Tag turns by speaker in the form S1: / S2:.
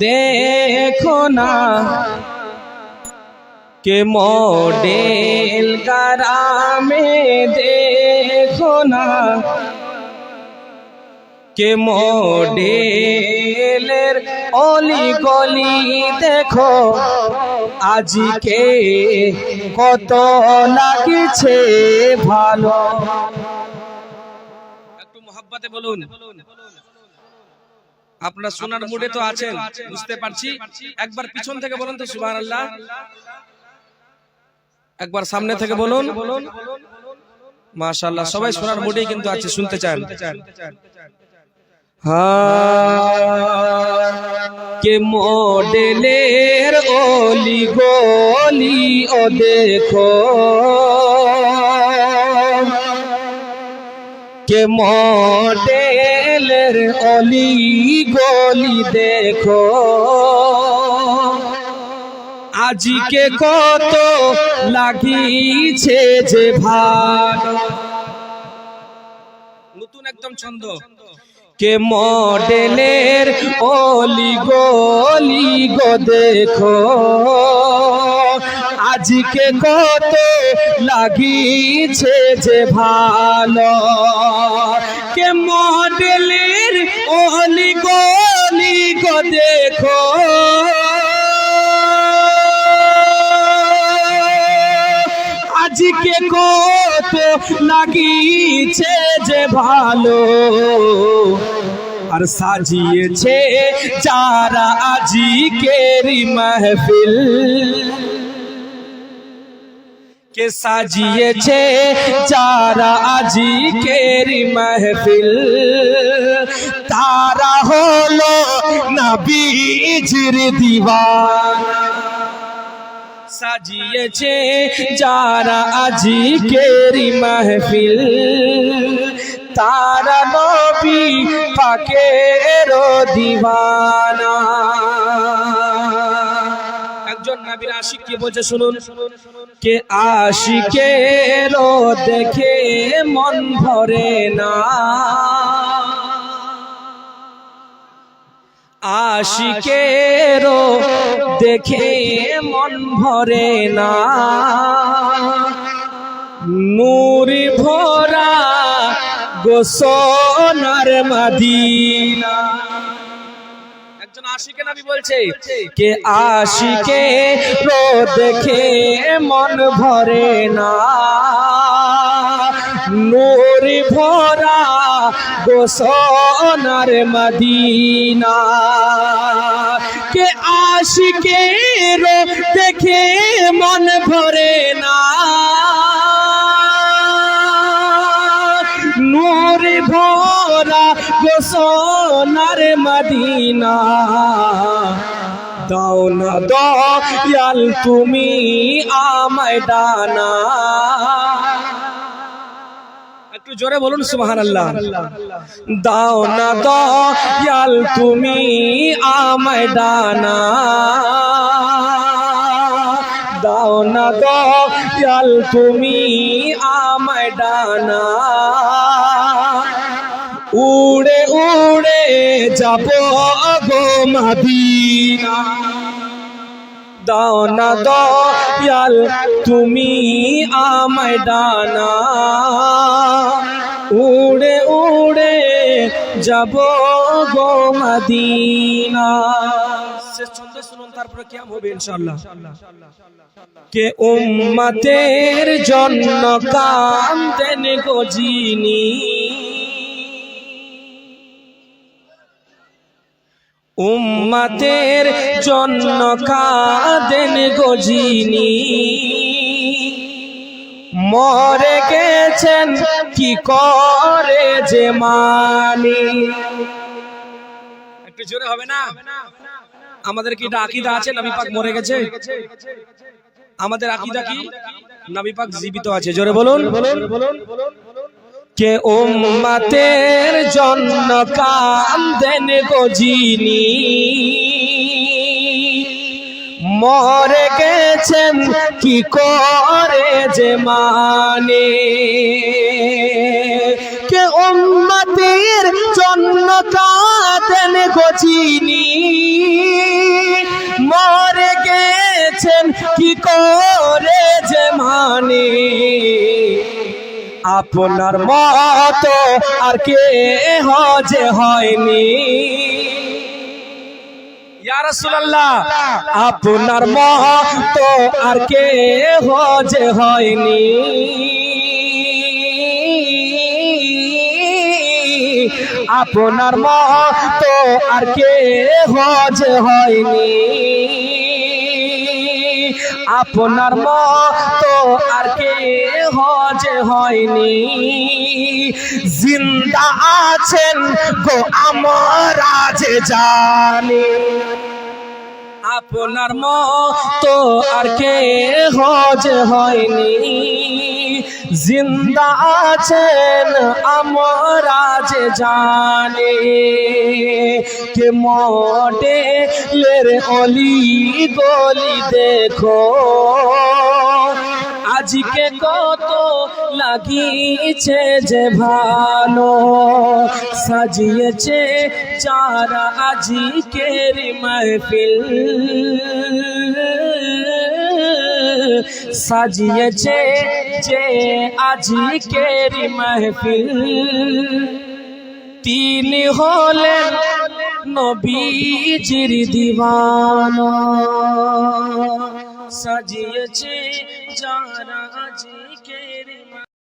S1: देखो ना के मॉडल ग्रामे देखो ना के मॉडलेर অলি গলি দেখো আজকে কত লাগছে ভালো। একটু মোহাব্বতে বলুন। আপনারা শোনার মুডে তো আছেন, বুঝতে পারছি। একবার পিছন থেকে বলুন তো সুবহানাল্লাহ। একবার সামনে থেকে বলুন মাশাআল্লাহ। সবাই শোনার মুডেই কিন্তু আছে, শুনতে চান। के मॉडलेर ओली गोली ओ देखो के मॉडलेर ओली गोली देखो आजके कत লাগিছে যে ভালো। নতুন একদম ছন্দ। के मॉडलेर ओली गोली गो देखो आज के कत লাগিছে যে ভালো। के मॉडलेर ओली गोली गो देखो आज के कत লাগিছে যে ভালো। আর সাজিয়েছে যারা আজিকেরি মাহফিল কে সাজিয়েছে যারা আজিকেরি মাহফিল তারা হলো নবীজির দিওয়ানা। সাজিয়েছে যারা আজিকেরি মাহফিল তারা নবী পাকের দিওয়ানা। একজন নবীর আশিক কি বলছে শুনুন। কে আশিকের দেখে মন ভরে না আশিকের দেখে মন ভরে না নূর ভরা গোসনার মদিনা। একজন আশিকে নবী বলছে কে আশিকে রো দেখে মন ভরে না নূর ভরা গোসনার মদিনা। কে আশিকে রো দেখে মন ভরে না নূর ভরা গোসনার মদিনা। দাও না দয়াল তুমি আমায় ডানা। একটু জোরে বলুন সুবহানাল্লাহ। দাও না দয়াল তুমি আমায় ডানা দাও না দয়াল তুমি আমায় ডানা উড়ে উড়ে যাব গো মদিনা। দাও না দয়াল তুমি আমায় ডানা উড়ে উড়ে যাব গো মদিনা। শেষ ছন্দ শুনুন, তারপরে কিয়াম হবে ইনশাআল্লাহ। কে উম্মতের জন্য কাঁদেন গো যিনি উম্মতের জন্য কাঁদেন গো যিনি মরে গেছেন কি করে যে মানি। একটু জোরে হবে না? আমাদের কি আকীদা আছে নবী পাক মরে গেছে? আমাদের আকীদা কি নবী পাক জীবিত আছে? জোরে বলুন। কে উম্মতের জন্য কাঁদেন গো যিনি মরে গেছেন কি করে যে মানে। কে উম্মতের জন্য কাঁদেন গো যিনি কি করে যে মানে আপনার মতো আর কে হজে হয়নি ইয়া রাসূলুল্লাহ আপনার মতো আর কে হজে হয়নি আপনার মতো আর কে হজে হয়নি আপনার মতো আর কে হজে হয়নি জিন্দা আছেন গো আমরা যে জানি আপনার মতো আর কে হজে হয়নি জিন্দা আছেন আমরা যে জানি কে মডেলের অলি গলি দেখো আজকে কত লাগিয়েছে যে ভালো সাজিয়েছে যারা আজকের মাহফিল সাজিয়েছে যে আজকের মাহফিল তিনি হলেন নবীজির দিওয়ানা সাজিয়েছে যারা আজ